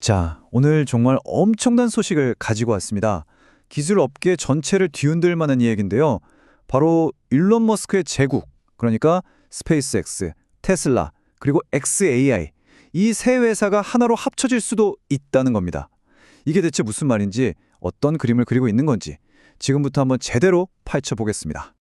자, 오늘 정말 엄청난 소식을 가지고 왔습니다. 기술 업계 전체를 뒤흔들 만한 이야기인데요. 바로 일론 머스크의 제국, 그러니까 스페이스X, 테슬라, 그리고 XAI, 이 세 회사가 하나로 합쳐질 수도 있다는 겁니다. 이게 대체 무슨 말인지, 어떤 그림을 그리고 있는 건지 지금부터 한번 제대로 파헤쳐보겠습니다.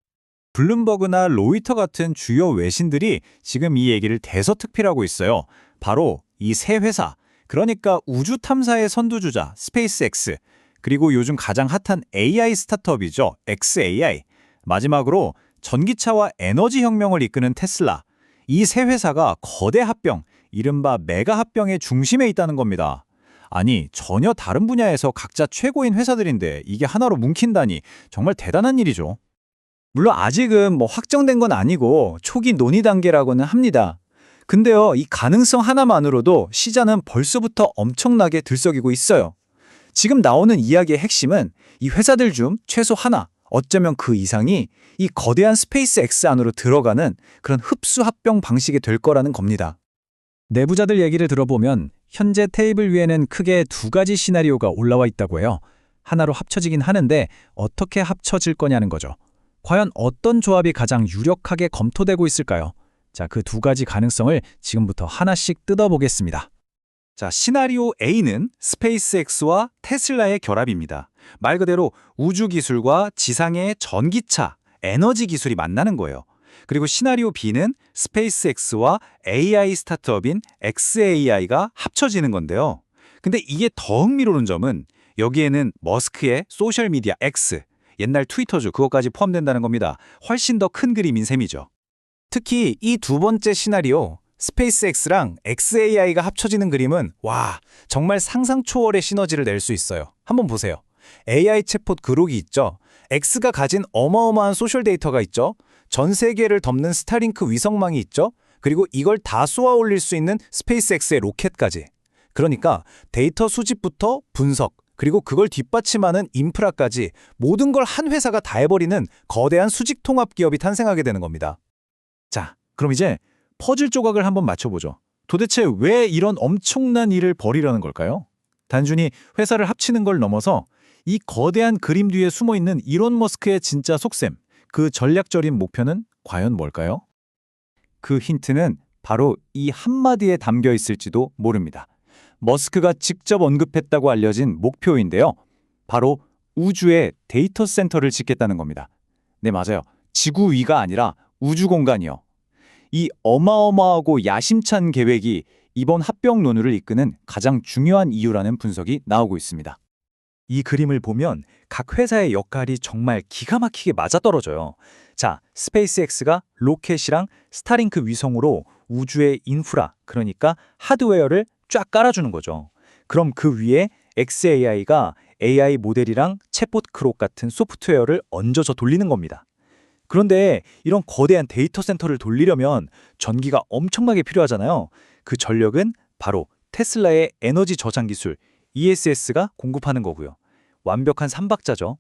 블룸버그나 로이터 같은 주요 외신들이 지금 이 얘기를 대서특필하고 있어요. 바로 이 세 회사, 그러니까 우주 탐사의 선두주자 스페이스X, 그리고 요즘 가장 핫한 AI 스타트업이죠, XAI, 마지막으로 전기차와 에너지 혁명을 이끄는 테슬라, 이 세 회사가 거대 합병, 이른바 메가 합병의 중심에 있다는 겁니다. 아니, 전혀 다른 분야에서 각자 최고인 회사들인데 이게 하나로 뭉친다니 정말 대단한 일이죠. 물론 아직은 확정된 건 아니고 초기 논의 단계라고는 합니다. 근데요, 이 가능성 하나만으로도 시장은 벌써부터 엄청나게 들썩이고 있어요. 지금 나오는 이야기의 핵심은 이 회사들 중 최소 하나, 어쩌면 그 이상이 이 거대한 스페이스X 안으로 들어가는 그런 흡수 합병 방식이 될 거라는 겁니다. 내부자들 얘기를 들어보면 현재 테이블 위에는 크게 두 가지 시나리오가 올라와 있다고 해요. 하나로 합쳐지긴 하는데 어떻게 합쳐질 거냐는 거죠. 과연 어떤 조합이 가장 유력하게 검토되고 있을까요? 자, 그 두 가지 가능성을 지금부터 하나씩 뜯어보겠습니다. 자, 시나리오 A는 스페이스X와 테슬라의 결합입니다. 말 그대로 우주 기술과 지상의 전기차, 에너지 기술이 만나는 거예요. 그리고 시나리오 B는 스페이스X와 AI 스타트업인 XAI가 합쳐지는 건데요. 근데 이게 더 흥미로운 점은 여기에는 머스크의 소셜미디어 X, 옛날 트위터죠, 그것까지 포함된다는 겁니다. 훨씬 더 큰 그림인 셈이죠. 특히 이 두 번째 시나리오, 스페이스X랑 XAI가 합쳐지는 그림은 정말 상상 초월의 시너지를 낼 수 있어요. 한번 보세요. AI 챗봇 그록이 있죠. X가 가진 어마어마한 소셜 데이터가 있죠. 전 세계를 덮는 스타링크 위성망이 있죠. 그리고 이걸 다 쏘아 올릴 수 있는 스페이스X의 로켓까지. 그러니까 데이터 수집부터 분석, 그리고 그걸 뒷받침하는 인프라까지 모든 걸 한 회사가 다 해버리는 거대한 수직 통합 기업이 탄생하게 되는 겁니다. 자, 그럼 이제 퍼즐 조각을 한번 맞춰보죠. 도대체 왜 이런 엄청난 일을 벌이려는 걸까요? 단순히 회사를 합치는 걸 넘어서 이 거대한 그림 뒤에 숨어있는 일론 머스크의 진짜 속셈, 그 전략적인 목표는 과연 뭘까요? 그 힌트는 바로 이 한마디에 담겨 있을지도 모릅니다. 머스크가 직접 언급했다고 알려진 목표인데요. 바로 우주에 데이터 센터를 짓겠다는 겁니다. 네, 맞아요. 지구 위가 아니라 우주 공간이요. 이 어마어마하고 야심찬 계획이 이번 합병 논의를 이끄는 가장 중요한 이유라는 분석이 나오고 있습니다. 이 그림을 보면 각 회사의 역할이 정말 기가 막히게 맞아떨어져요. 자, 스페이스X가 로켓이랑 스타링크 위성으로 우주의 인프라, 그러니까 하드웨어를 쫙 깔아주는 거죠. 그럼 그 위에 XAI가 AI 모델이랑 챗봇 크록 같은 소프트웨어를 얹어서 돌리는 겁니다. 그런데 이런 거대한 데이터 센터를 돌리려면 전기가 엄청나게 필요하잖아요. 그 전력은 바로 테슬라의 에너지 저장 기술 ESS가 공급하는 거고요. 완벽한 삼박자죠.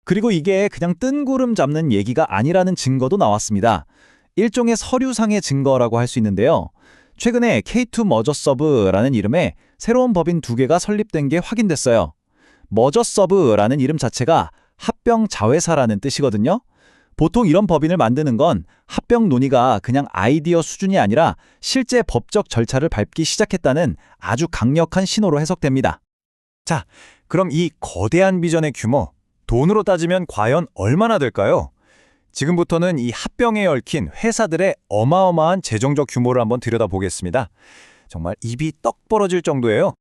그리고 이게 그냥 뜬구름 잡는 얘기가 아니라는 증거도 나왔습니다. 일종의 서류상의 증거라고 할 수 있는데요. 최근에 K2 머저 서브라는 이름의 새로운 법인 두 개가 설립된 게 확인됐어요. 머저 서브라는 이름 자체가 합병 자회사라는 뜻이거든요. 보통 이런 법인을 만드는 건 합병 논의가 그냥 아이디어 수준이 아니라 실제 법적 절차를 밟기 시작했다는 아주 강력한 신호로 해석됩니다. 자, 그럼 이 거대한 비전의 규모, 돈으로 따지면 과연 얼마나 될까요? 지금부터는 이 합병에 얽힌 회사들의 어마어마한 재정적 규모를 한번 들여다보겠습니다. 정말 입이 떡 벌어질 정도예요.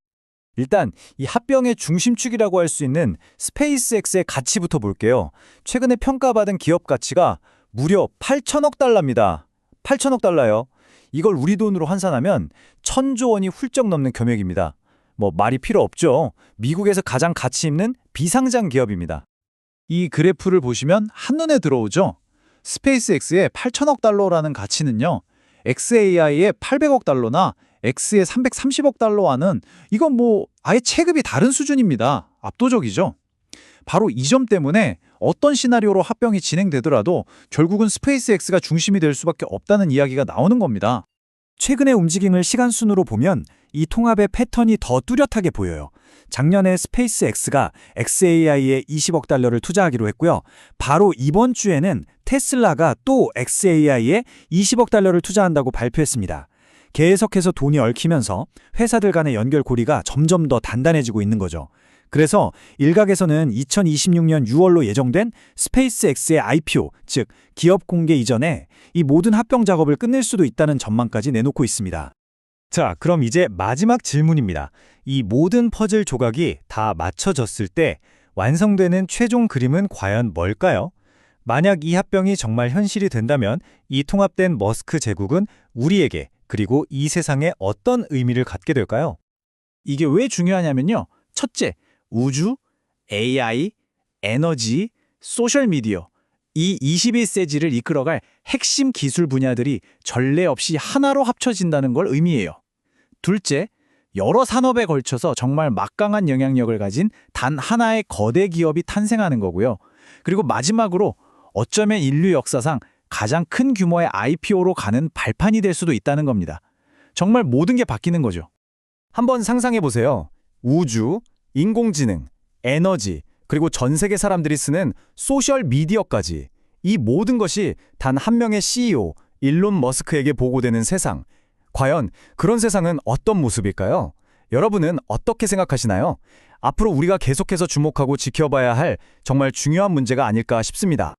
일단 이 합병의 중심축이라고 할 수 있는 스페이스X의 가치부터 볼게요. 최근에 평가받은 기업 가치가 무려 8천억 달러입니다. 8천억 달러요. 이걸 우리 돈으로 환산하면 1,000조 원이 훌쩍 넘는 금액입니다. 말이 필요 없죠. 미국에서 가장 가치 있는 비상장 기업입니다. 이 그래프를 보시면 한눈에 들어오죠. 스페이스X의 8천억 달러라는 가치는요, XAI의 800억 달러나 X의 330억 달러와는 이건 아예 체급이 다른 수준입니다. 압도적이죠. 바로 이 점 때문에 어떤 시나리오로 합병이 진행되더라도 결국은 스페이스X가 중심이 될 수밖에 없다는 이야기가 나오는 겁니다. 최근의 움직임을 시간순으로 보면 이 통합의 패턴이 더 뚜렷하게 보여요. 작년에 스페이스X가 xAI에 20억 달러를 투자하기로 했고요. 바로 이번 주에는 테슬라가 또 xAI에 20억 달러를 투자한다고 발표했습니다. 계속해서 돈이 얽히면서 회사들 간의 연결고리가 점점 더 단단해지고 있는 거죠. 그래서 일각에서는 2026년 6월로 예정된 스페이스X의 IPO, 즉 기업 공개 이전에 이 모든 합병 작업을 끝낼 수도 있다는 전망까지 내놓고 있습니다. 자, 그럼 이제 마지막 질문입니다. 이 모든 퍼즐 조각이 다 맞춰졌을 때 완성되는 최종 그림은 과연 뭘까요? 만약 이 합병이 정말 현실이 된다면 이 통합된 머스크 제국은 우리에게 그리고 이 세상에 어떤 의미를 갖게 될까요? 이게 왜 중요하냐면요. 첫째, 우주, AI, 에너지, 소셜미디어, 이 21세기를 이끌어갈 핵심 기술 분야들이 전례 없이 하나로 합쳐진다는 걸 의미해요. 둘째, 여러 산업에 걸쳐서 정말 막강한 영향력을 가진 단 하나의 거대 기업이 탄생하는 거고요. 그리고 마지막으로 어쩌면 인류 역사상 가장 큰 규모의 IPO로 가는 발판이 될 수도 있다는 겁니다. 정말 모든 게 바뀌는 거죠. 한번 상상해 보세요. 우주, 인공지능, 에너지, 그리고 전 세계 사람들이 쓰는 소셜 미디어까지 이 모든 것이 단 한 명의 CEO, 일론 머스크에게 보고되는 세상. 과연 그런 세상은 어떤 모습일까요? 여러분은 어떻게 생각하시나요? 앞으로 우리가 계속해서 주목하고 지켜봐야 할 정말 중요한 문제가 아닐까 싶습니다.